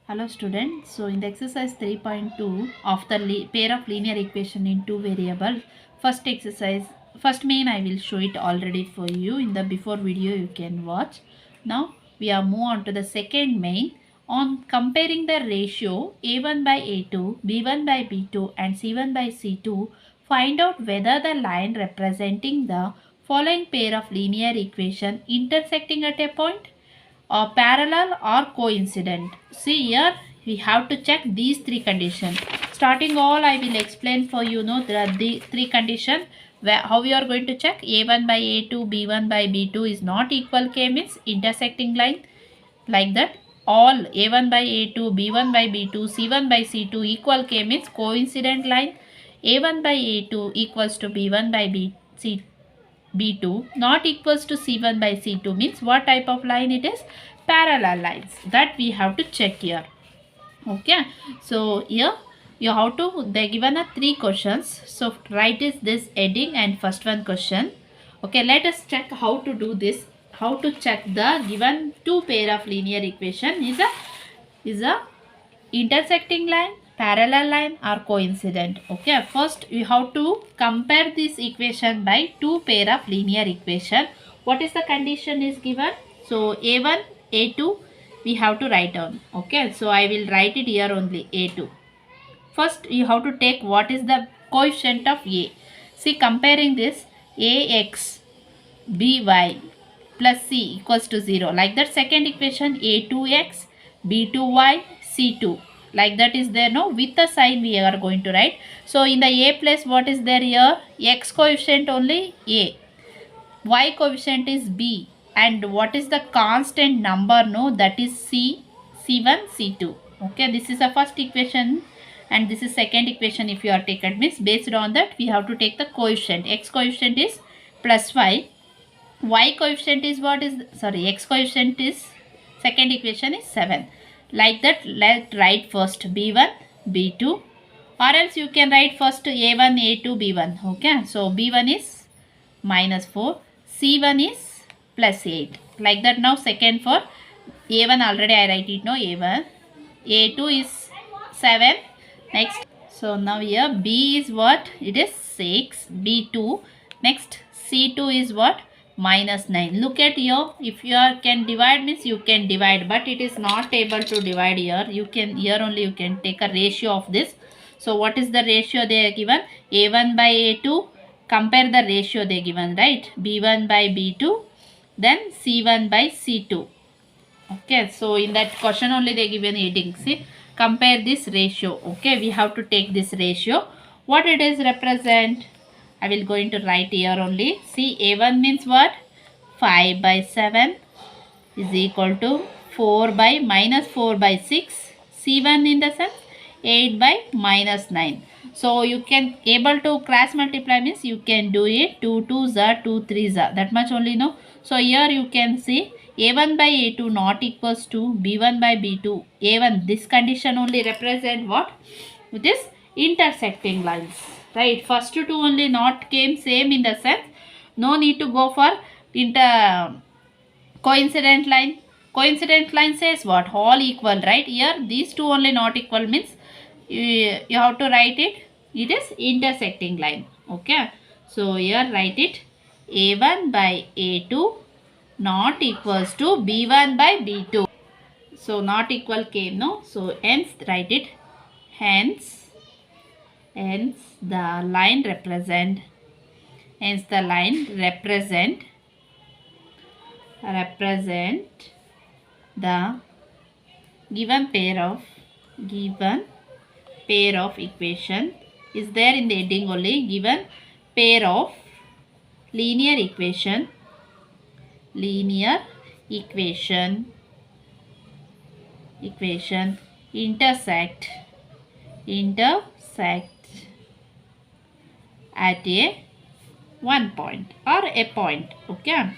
Hello students, so in the exercise 3.2 of the pair of linear equation in two variables, first exercise, first main I will show it already for you in the before video you can watch. Now we are move on to the second main on comparing the ratio a1 by a2, b1 by b2 and c1 by c2, find out whether the line representing the following pair of linear equation intersecting at a point or parallel or coincident. See here we have to check these three conditions. Starting all I will explain for you know there are the three conditions where how we are going to check a1 by a2 b1 by b2 is not equal k means intersecting line like that. All a1 by a2 b1 by b2 c1 by c2 equal k means coincident line. a1 by a2 equals to b1 by b2 not equals to c1 by c2 means what type of line it is? Parallel lines. That we have to check here. Okay, so here you have to, they given a three questions, so write is this heading and first one question. Okay, let us check how to do this, how to check the given two pair of linear equation is a intersecting line, parallel line or coincident. Okay, first you have to compare this equation by two pair of linear equation. What is the condition is given? So a1 a2 we have to write down. Okay, so I will write it here only a2. First you have to take what is the coefficient of a. See, comparing this ax by plus c equals to 0, like that. Second equation a2x b2y c2, like that is there. No, with the sign we are going to write. So in the a place what is there here? X coefficient only a, y coefficient is b, and what is the constant number? No, that is c, c1 c2. Okay, this is the first equation and this is second equation. If you are taken means based on that we have to take the coefficient. X coefficient is plus y coefficient is what is, sorry, x coefficient is, second equation is 7. Like that, let's write first b1 b2, or else you can write first a1 a2 b1. Okay, so b1 is minus 4, c1 is plus 8, like that. Now second for a1 already I write it, no, a1 a2 is 7. Next, so now here b is what, it is 6, b2. Next c2 is what, minus 9. Look at here, if you are can divide means you can divide, but it is not able to divide here. You can, here only you can take a ratio of this. So what is the ratio they are given? a1 by a2, compare the ratio they given, right? b1 by b2, then c1 by c2. Okay, so in that question only they given heading. See, compare this ratio. Okay, we have to take this ratio. What it is represent? I will going to write here only. See, a1 means what? 5 by 7 is equal to 4 by minus 4 by 6. c1 in the sense 8 by minus 9. So you can able to cross multiply means you can do it 2 2s are 2 3s are, that much only, no. So here you can see a1 by a2 not equals to b1 by b2. a1, this condition only represent what? It is intersecting lines, right? First two only not came same in the sense, no need to go for coincident line. Coincident line says what? All equal, right? Here these two only not equal means you have to write it, it is intersecting line. Okay, so here write it a1 by a2 not equals to b1 by b2. So not equal came, no, so hence write it, hence the line represent, the given pair of equation is there in the heading only, given pair of linear equation intersect at a one point or a point. Okay,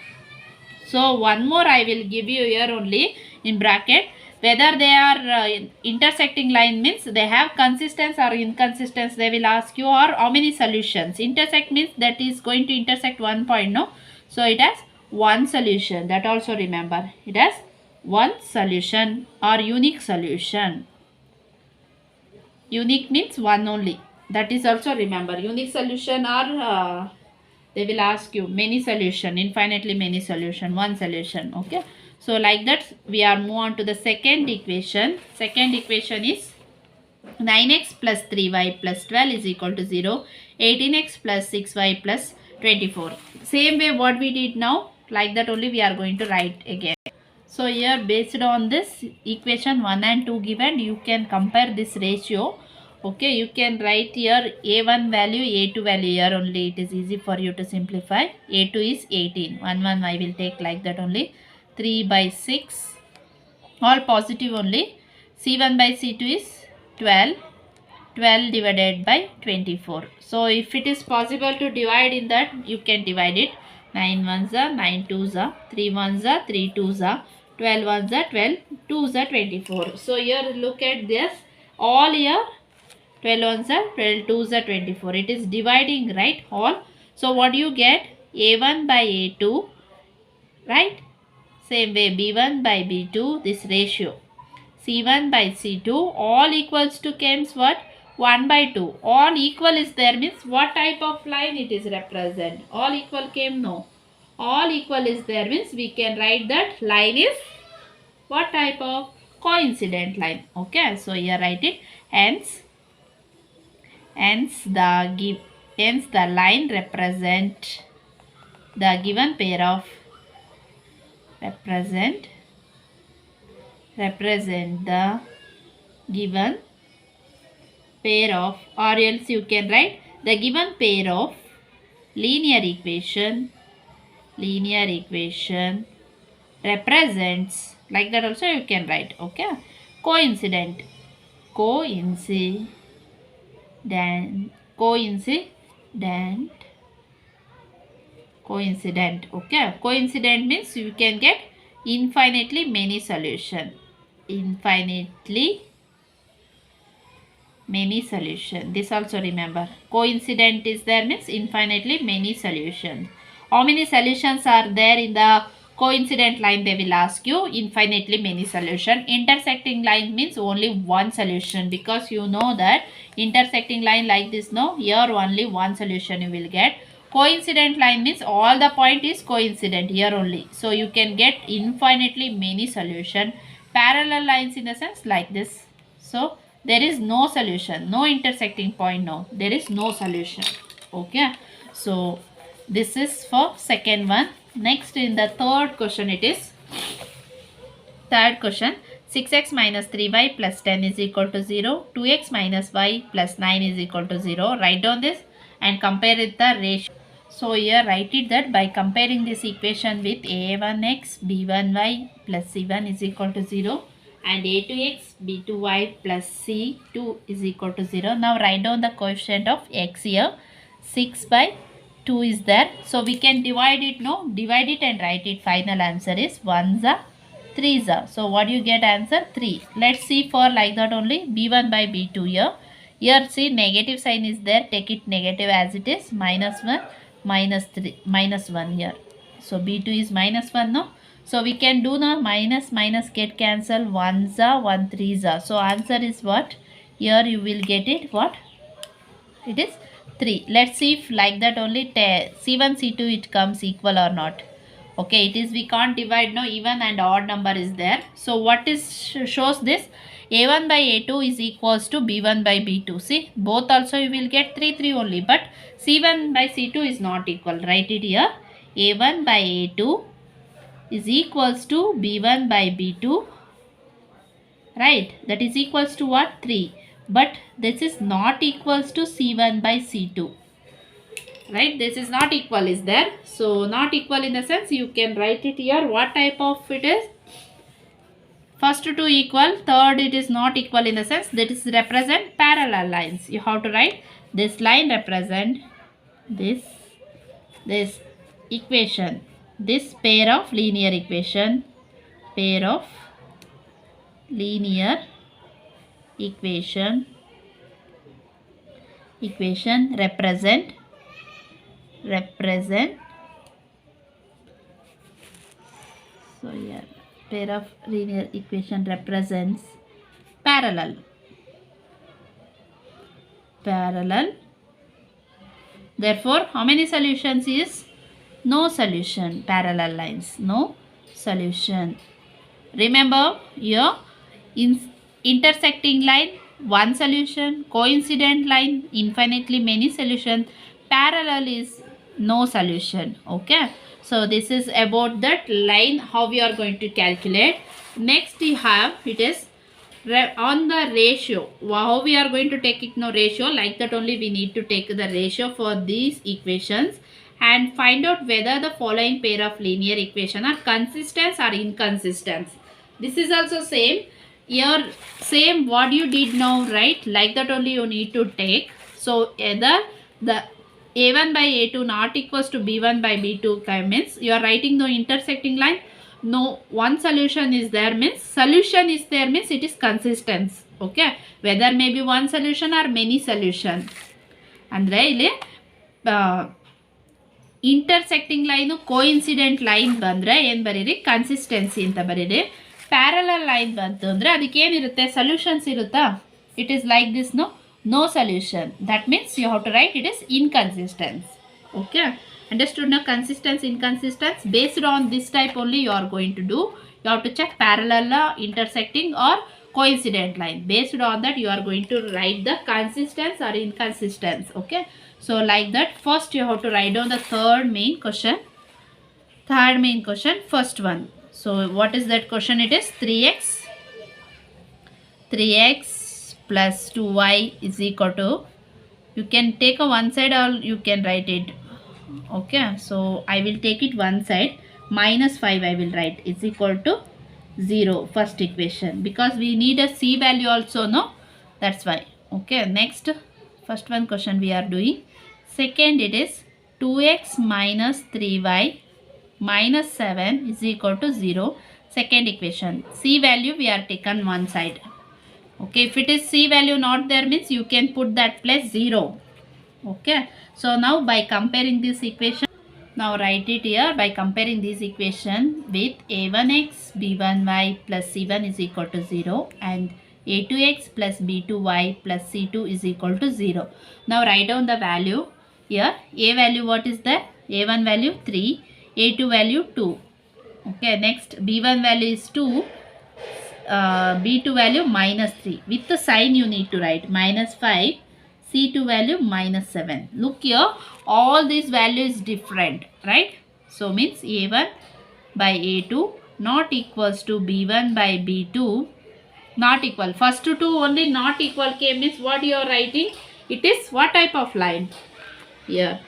so one more I will give you here only in bracket, whether they are intersecting line means they have consistence or inconsistence they will ask you, or how many solutions. Intersect means that is going to intersect one point, no, so it has one solution, that also remember, it has one solution or unique solution. Unique means one only. That is also remember. Unique solution or they will ask you many solution, infinitely many solution, one solution. Okay. So like that we are move on to the second equation. Second equation is 9x plus 3y plus 12 is equal to 0. 18x plus 6y plus 24. Same way what we did now, like that only we are going to write again. So here based on this equation 1 and 2 given, you can compare this ratio. Okay, you can write here a1 value, a2 value here only. It is easy for you to simplify. a2 is 18. 1 I will take like that only. 3 by 6. All positive only. C1 by C2 is 12. 12 divided by 24. So if it is possible to divide in that, you can divide it. 9 ones are 9 twos are 3 ones are 3 twos are 12 ones are 12 twos are 24. So here look at this. All here 12 ones are 12 twos are 24. It is dividing, right? All. So what do you get? A1 by A2, right? Same way B1 by B2, this ratio. C1 by C2, all equals to comes what? 1 by 2. All equal is there means what type of line it is represent? All equal came? No. All equal is there means we can write that line is what type of? Coincident line. Okay. So here write it. Hence the line represent the given pair of represent the given pair of, or else you can write the given pair of linear equation represents, like that also you can write. Okay, coincident. Okay, coincident means you can get infinitely many solution. This also remember. Coincident is there means infinitely many solutions. How many solutions are there in the coincident line? They will ask you infinitely many solution. Intersecting line means only one solution, because you know that intersecting line like this, no, here only one solution you will get. Coincident line means all the point is coincident here only. So you can get infinitely many solution. Parallel lines in the sense like this. So there is no solution, no intersecting point, no, there is no solution. Okay, so this is for second one. Next, in the third question, it is third question. 6x minus 3y plus 10 is equal to 0. 2x minus y plus 9 is equal to 0. Write down this and compare it the ratio. So here write it that by comparing this equation with a1x b1y plus c1 is equal to 0 and a2x b2y plus c2 is equal to 0. Now write down the coefficient of x here. 6 by 2 is there. So we can divide it, no? Divide it and write it. Final answer is 1s are 3s are. So what you get answer? 3. Let's see for like that only. b1 by b2 here. Here see negative sign is there. Take it negative as it is. Minus 1, minus 3, minus 1 here. So b2 is minus 1, no? So we can do now minus get cancel. 1s are 1 3s are. So answer is what? Here you will get it what? It is 3. Let's see if like that only C1 C2 it comes equal or not. Okay, it is, we can't divide, no, even and odd number is there. So what is shows this? A1 by A2 is equals to B1 by B2. See, both also you will get 3 only, but C1 by C2 is not equal. Write it here. A1 by A2 is equals to B1 by B2. Right, that is equals to what? 3. But this is not equals to C1 by C2. Right, this is not equal is there. So not equal in the sense you can write it here. What type of it is? First two equal, third it is not equal in the sense that is represent parallel lines. You have to write this line represent this equation, this pair of linear equation represent so here pair of linear equation represents parallel. Therefore, how many solutions is? No solution. Parallel lines, no solution. Remember here, intersecting line, one solution. Coincident line, infinitely many solutions. Parallel is no solution. Okay. So this is about that line, how we are going to calculate. Next we have, it is on the ratio. How we are going to take it? No ratio, like that only we need to take the ratio for these equations and find out whether the following pair of linear equation are consistent or inconsistent. This is also same. Here same what you did now, right? Like that only you need to take. So either the a1 by a2 not equals to b1 by b2 means you are writing the intersecting line. No, one solution is there means solution is there means it is consistent. Okay, whether maybe one solution or many solution. Andre ಇಲ್ಲಿ intersecting line coincident line ಬಂದರೆ ಏನು ಬರೀರಿ, consistency ಅಂತ ಬರೀರಿ. Parallel line ಬಂತು ಅಂದರೆ ಅದಕ್ಕೆ ಏನಿರುತ್ತೆ, ಸೊಲ್ಯೂಷನ್ಸ್ ಇರುತ್ತಾ? It is like this, no solution. That means you have to write it is inconsistence. Okay, understood now? Consistency, inconsistence, based on this type only you are going to do. You have to check parallel, intersecting or coincident line. Based on that you are going to write the consistency or inconsistence. Okay, so like that first you have to write down the third main question. First one. So what is that question? It is 3x plus 2y is equal to, you can take a one side or you can write it. Okay, so I will take it one side, minus 5 I will write is equal to 0, first equation, because we need a c value also, no, that's why. Okay, next first one question we are doing. Second, it is 2x minus 3y minus 7 is equal to 0, second equation. C value we are taken one side. Okay, if it is c value not there means you can put that plus 0. Okay, so now by comparing this equation, now write it here, by comparing this equation with a1x b1y plus c1 is equal to 0 and a2x plus b2y plus c2 is equal to 0. Now write down the value here. A value what is there? A1 value 3, a2 value 2. Okay, next b1 value is 2, b2 value minus 3. With the sign you need to write minus 5, c2 value minus 7. Look here, all these values different, right? So means a1 by a2 not equals to b1 by b2, not equal. First two only not equal came means what you are writing? It is what type of line? Here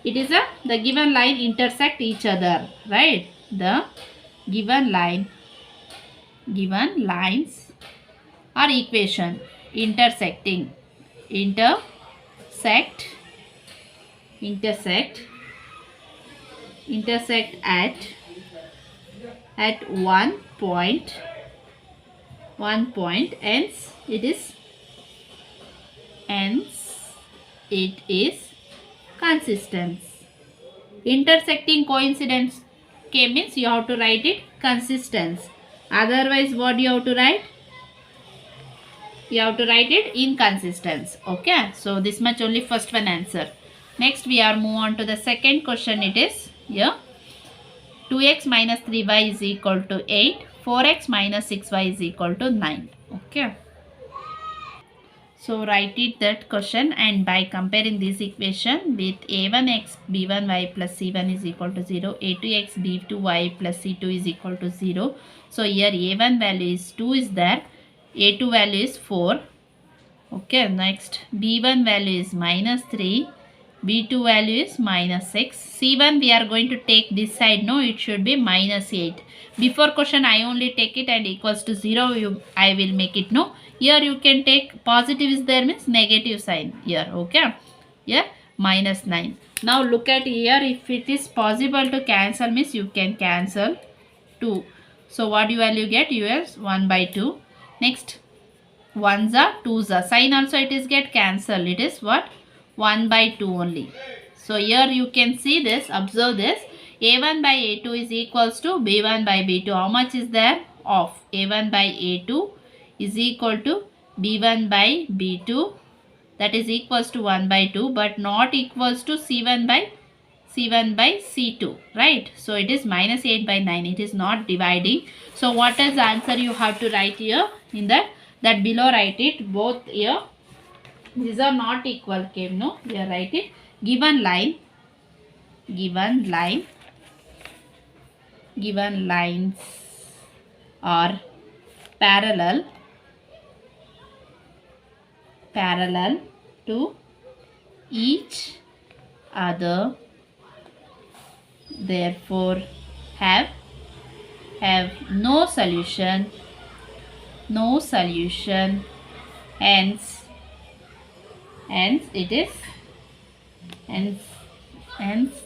it is the given line intersect each other, right? The given lines or equation intersect at one point, hence it is consistent. Intersecting coincidence came means you have to write it consistence. Otherwise what you have to write? You have to write it inconsistence. Okay, so this much only first one answer. Next we are move on to the second question. It is here 2x minus 3y is equal to 8, 4x minus 6y is equal to 9. Okay, so write it that question, and by comparing this equation with a1x b1y plus c1 is equal to 0, a2x b2y plus c2 is equal to 0. So here a1 value is 2 is there, a2 value is 4. Okay, next b1 value is minus 3, b2 value is minus 6. c1 we are going to take this side, no, it should be minus 8. Before question I only take it and equals to 0, I will make it, no. Here you can take positive is there means negative sign here. Okay, here minus 9. Now look at here, if it is possible to cancel means you can cancel 2. So what you value get? You have 1 by 2. Next, 1s are 2s are, sign also it is get cancelled. It is what? 1 by 2 only. So here you can see this, observe this. A1 by A2 is equals to B1 by B2. How much is there? Of A1 by A2 is equal to B1 by B2, that is equals to 1 by 2, but not equals to C1 by C2, right? So it is minus 8 by 9. It is not dividing. So what is the answer you have to write here? In that below write it. Both here, these are not equal came. No, here write it. Given lines are parallel to each other, therefore have no solution, hence it is hence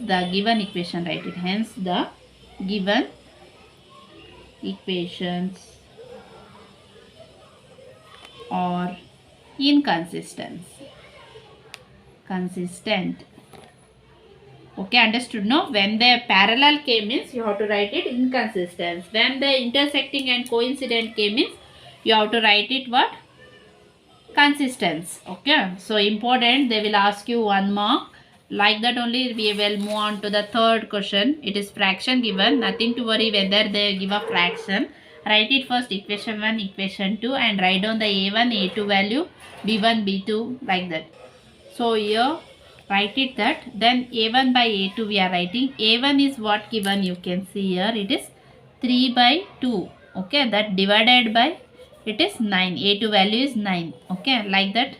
the given equation, write it, hence the given equations are consistent. Okay, understood? No, when the parallel came means you have to write it inconsistent. When the intersecting and coincident came means you have to write it what? Consistence. Okay, so important, they will ask you 1 mark. Like that only we will move on to the third question. It is fraction given. Nothing to worry whether they give a fraction. Write it first, equation 1, equation 2, and write down the A1, A2 value, B1, B2, like that. So here write it that, then A1 by A2 we are writing. A1 is what given, you can see here, it is 3 by 2. Okay, that divided by, it is 9. A2 value is 9. Okay, like that.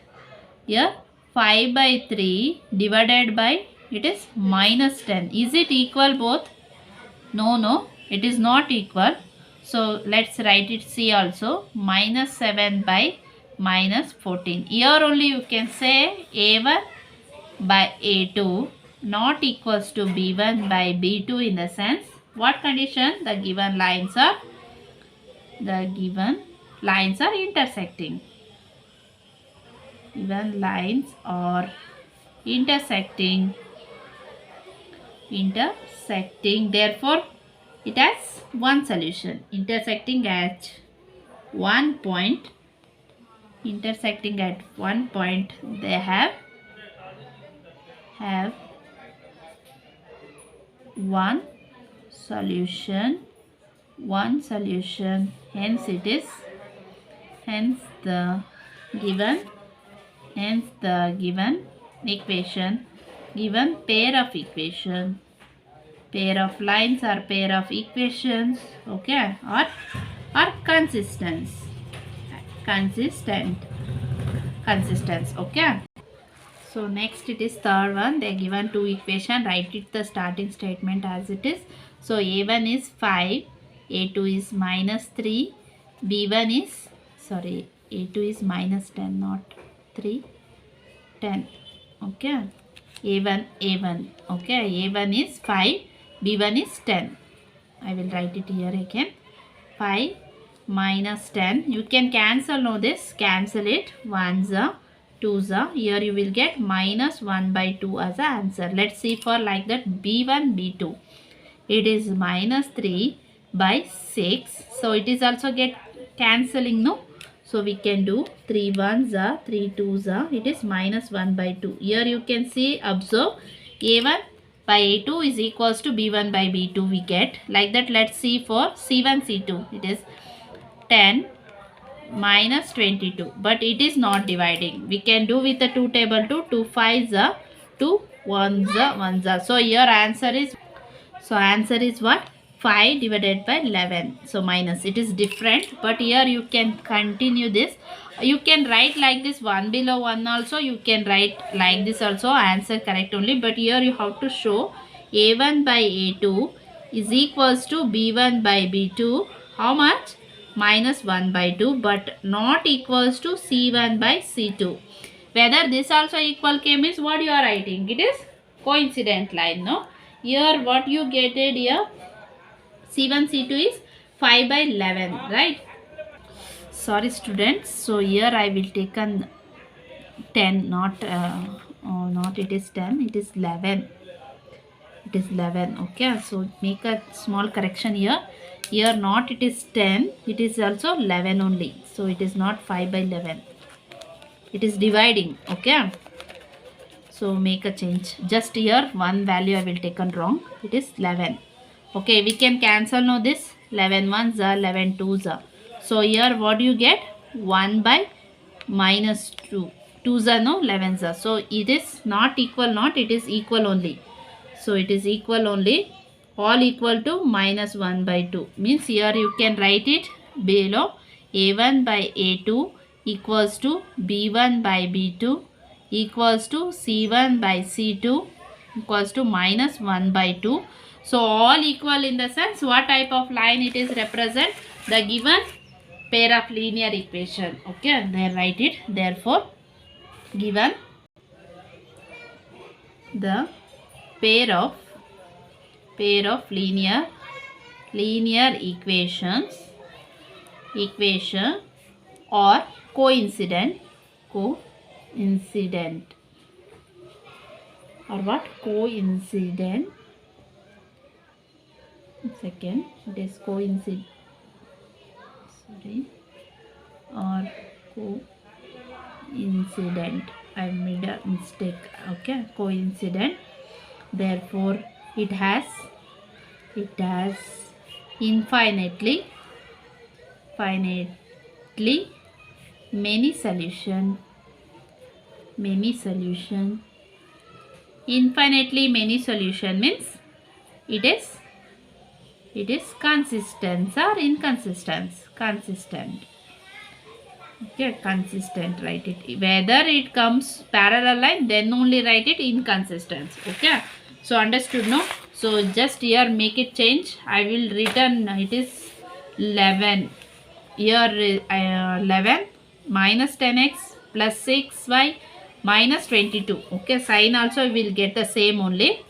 Here 5 by 3 divided by, it is minus 10. Is it equal both? No, it is not equal. So let's write it C also. Minus 7 by minus 14. Here only you can say A1 by A2 not equals to B1 by B2 in the sense, what condition? The given lines are intersecting. Given lines are intersecting. Therefore it has one solution. Intersecting at one point, they have one solution. Hence the given equation, given pair of lines or pair of equations, okay, are consistent, okay. So next it is third one. They are given two equation. Write it the starting statement as it is. So A1 is 5, A2 is minus 3, B1 is, sorry, A2 is minus 10, not 3, 10. Okay, A1, okay, A1 is 5, B1 is 10. I will write it here again. 5 minus 10. You can cancel, no, this, cancel it. 1's a 2's a. Here you will get minus 1 by 2 as an answer. Let's see for like that B1, B2. It is minus 3 by 6. So it is also get cancelling, no? So we can do 3 1's a, 3 2's a. It is minus 1 by 2. Here you can see, observe, A1 by A2 is equals to B1 by B2 we get. Like that, let's see for C1, C2. It is 10 minus 22. But it is not dividing. We can do with the 2 table 2. 2 5's a, 2 1's a, 1's a. So here answer is, what? 5 divided by 11. So minus. It is different. But here you can continue this. You can write like this, 1 below 1 also. You can write like this also. Answer correct only. But here you have to show A1 by A2 is equals to B1 by B2. How much? Minus 1 by 2. But not equals to C1 by C2. Whether this also equal k means what you are writing? It is coincident line, no? Here what you get it here? C1, C2 is 5 by 11, right? Sorry students. So here I will take an 10, not it is 10, it is 11. it is 11. Okay, so make a small correction here. Here not it is 10, it is also 11 only. So it is not 5 by 11, it is dividing. Okay, so make a change. Just here one value I will take on wrong, it is 11. Okay, we can cancel now this. 11 ones are 11 twos are. So here what do you get? 1 by minus 2. 2s are no, 11s are. So it is not equal, not, it is equal only. So it is equal only. All equal to minus 1 by 2. Means here you can write it below. A1 by A2 equals to B1 by B2 equals to C1 by C2 equals to minus 1 by 2. So all equal in the sense what type of line it is represent? The given pair of linear equation. Okay, there write it. Therefore given the pair of linear equation or coincident or what? Coincident. Second, it is coincident. Sorry, or coincident. I made a mistake. Okay, coincident. Therefore it has infinitely many solution. Infinitely many solution means it is consistent or inconsistent. Consistent. Okay, consistent, write it. Whether it comes parallel line, then only write it inconsistent. Okay, so understood, no? So just here make it change. I will return it is 11. Here 11 minus 10x plus 6y minus 22. Okay, sign also will get the same only.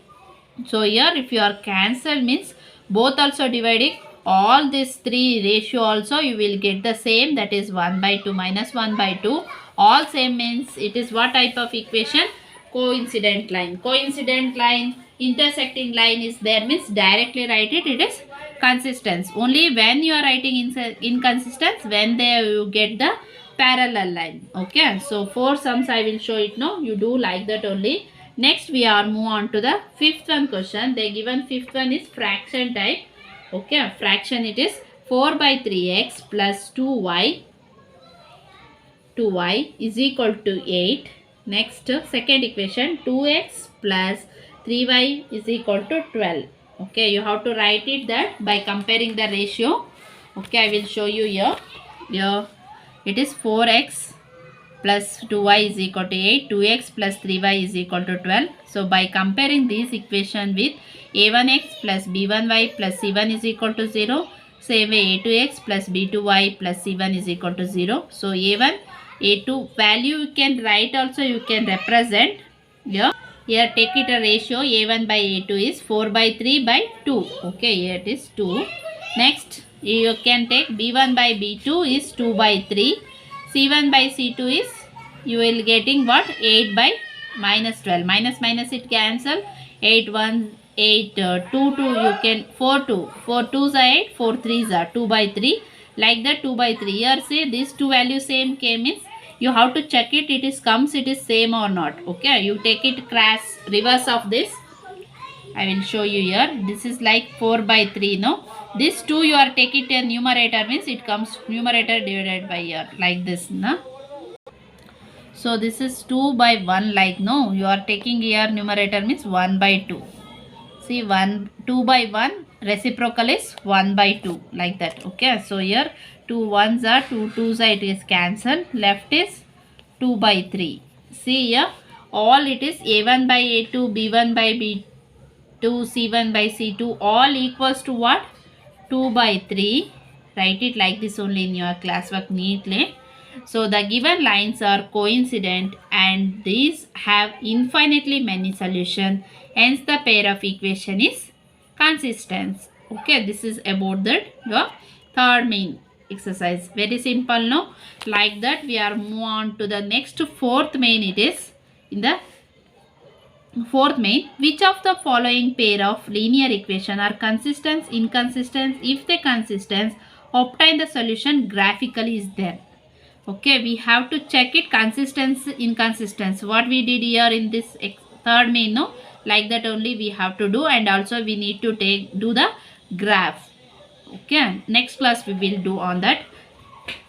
So here if you are cancel means both also dividing, all these three ratio also you will get the same, that is 1 by 2 minus 1 by 2. All same means it is what type of equation? Coincident line. Coincident line, intersecting line is there means directly write it, it is consistence. Only when you are writing inconsistence, when you get the parallel line. Okay, so 4 sums I will show it now. You do like that only. Next we are move on to the fifth one question. They given fifth one is fraction type. Okay, fraction it is 4 by 3x plus 2y is equal to 8. Next second equation 2x plus 3y is equal to 12. Okay, you have to write it that by comparing the ratio. Okay, I will show you here. Here it is 4x plus 2y is equal to 8, 2x plus 3y is equal to 12. So by comparing this equation with a1x plus b1y plus c1 is equal to 0, same way a2x plus b2y plus c1 is equal to 0. So a1, a2 value you can write also, you can represent here. Here take it a ratio, a1 by a2 is 4 by 3 by 2. Okay, here it is 2. Next you can take b1 by b2 is 2 by 3. C1 by C2 is, you will getting what? 8 by minus 12. Minus it cancel. 8 1 8 2 2 you can 4 2. 4 2s are 8, 4 3s are 2 by 3. Like that 2 by 3. Here say these two values same came means you have to check it, it is same or not. Okay, you take it cross reverse of this. I will show you here. This is like 4 by 3, no? This 2 you are take it a numerator means it comes numerator divided by here like this, no? So this is 2 by 1 like, no? You are taking here numerator means 1 by 2. See 2 by 1 reciprocal is 1 by 2 like that. Okay, so here 2 1s are 2 2s are, it is cancelled. Left is 2 by 3. See here all it is a1 by a2, b1 by b2, c1 by c2 all equals to what? 2 by 3. Write it like this only in your classwork neatly. So the given lines are coincident and these have infinitely many solutions. Hence the pair of equation is consistent. Okay, this is about that your third main exercise. Very simple, no? Like that we are move on to the next fourth main. It is in the Fourth main, which of the following pair of linear equation are consistent, inconsistent? If they consistent, obtain the solution graphically is there. Okay, we have to check it consistency, inconsistency. What we did here in this third main, no, like that only we have to do, and also we need to do the graph. Okay, next class we will do on that.